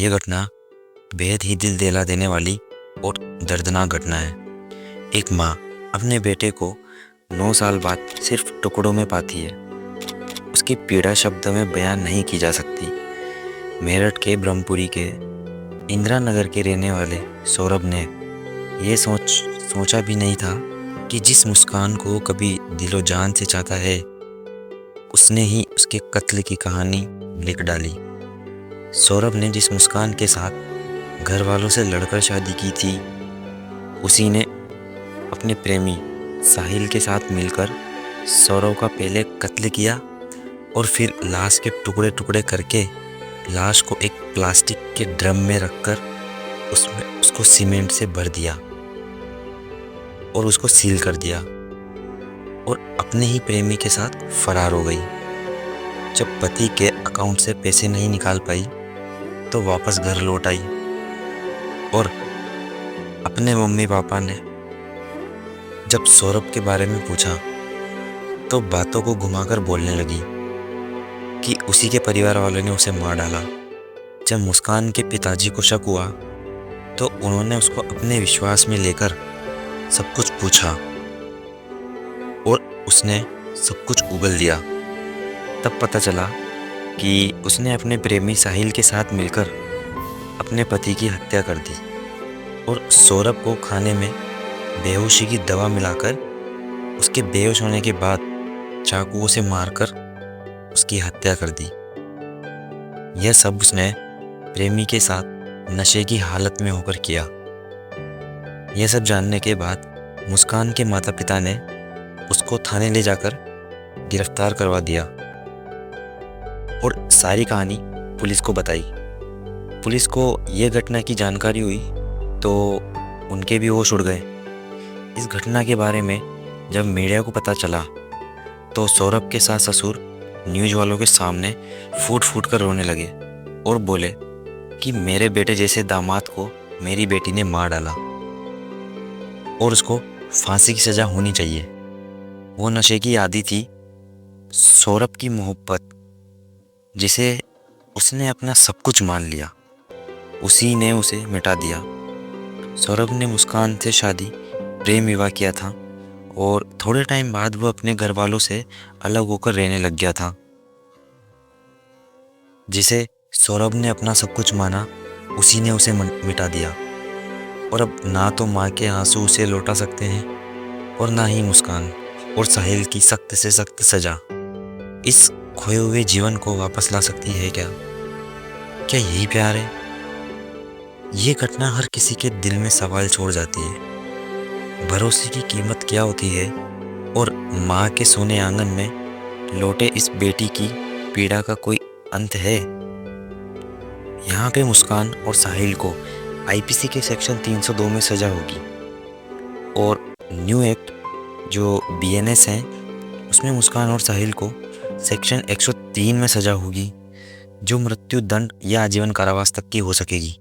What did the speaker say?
ये घटना बेहद ही दिल दहला देने वाली और दर्दनाक घटना है। एक माँ अपने बेटे को 9 साल बाद सिर्फ टुकड़ों में पाती है। उसकी पीड़ा शब्दों में बयान नहीं की जा सकती। मेरठ के ब्रह्मपुरी के इंदिरा नगर के रहने वाले सौरभ ने ये सोचा भी नहीं था कि जिस मुस्कान को कभी दिलो जान से चाहता है, उसने ही उसके कत्ल की कहानी लिख डाली। सौरभ ने जिस मुस्कान के साथ घर वालों से लड़कर शादी की थी, उसी ने अपने प्रेमी साहिल के साथ मिलकर सौरभ का पहले कत्ल किया और फिर लाश के टुकड़े टुकड़े करके लाश को एक प्लास्टिक के ड्रम में रखकर उसको सीमेंट से भर दिया और उसको सील कर दिया और अपने ही प्रेमी के साथ फरार हो गई। जब पति के अकाउंट से पैसे नहीं निकाल पाई तो वापस घर लौट आई और अपने मम्मी पापा ने जब सौरभ के बारे में पूछा तो बातों को घुमाकर बोलने लगी कि उसी के परिवार वालों ने उसे मार डाला। जब मुस्कान के पिताजी को शक हुआ तो उन्होंने उसको अपने विश्वास में लेकर सब कुछ पूछा और उसने सब कुछ उगल दिया। तब पता चला कि उसने अपने प्रेमी साहिल के साथ मिलकर अपने पति की हत्या कर दी और सौरभ को खाने में बेहोशी की दवा मिलाकर उसके बेहोश होने के बाद चाकुओं से मारकर उसकी हत्या कर दी। यह सब उसने प्रेमी के साथ नशे की हालत में होकर किया। यह सब जानने के बाद मुस्कान के माता पिता ने उसको थाने ले जाकर गिरफ्तार करवा दिया और सारी कहानी पुलिस को बताई। पुलिस को यह घटना की जानकारी हुई तो उनके भी होश उड़ गए। इस घटना के बारे में जब मीडिया को पता चला तो सौरभ के सास ससुर न्यूज़ वालों के सामने फूट फूट कर रोने लगे और बोले कि मेरे बेटे जैसे दामाद को मेरी बेटी ने मार डाला और उसको फांसी की सज़ा होनी चाहिए। वो नशे की आदी थी। सौरभ की मोहब्बत जिसे उसने अपना सब कुछ मान लिया, उसी ने उसे मिटा दिया। सौरभ ने मुस्कान से शादी प्रेम विवाह किया था और थोड़े टाइम बाद वो अपने घर वालों से अलग होकर रहने लग गया था। जिसे सौरभ ने अपना सब कुछ माना, उसी ने उसे मिटा दिया और अब ना तो माँ के आंसू उसे लौटा सकते हैं और ना ही मुस्कान और साहिल की सख्त से सख्त सज़ा इस खोए हुए जीवन को वापस ला सकती है। क्या यही प्यार है? ये घटना हर किसी के दिल में सवाल छोड़ जाती है। भरोसे की कीमत क्या होती है और माँ के सोने आंगन में लौटे इस बेटी की पीड़ा का कोई अंत है? यहाँ पे मुस्कान और साहिल को आईपीसी के सेक्शन 302 में सज़ा होगी और न्यू एक्ट जो बीएनएस है उसमें मुस्कान और साहिल को सेक्शन 103 में सज़ा होगी, जो मृत्यु दंड या आजीवन कारावास तक की हो सकेगी।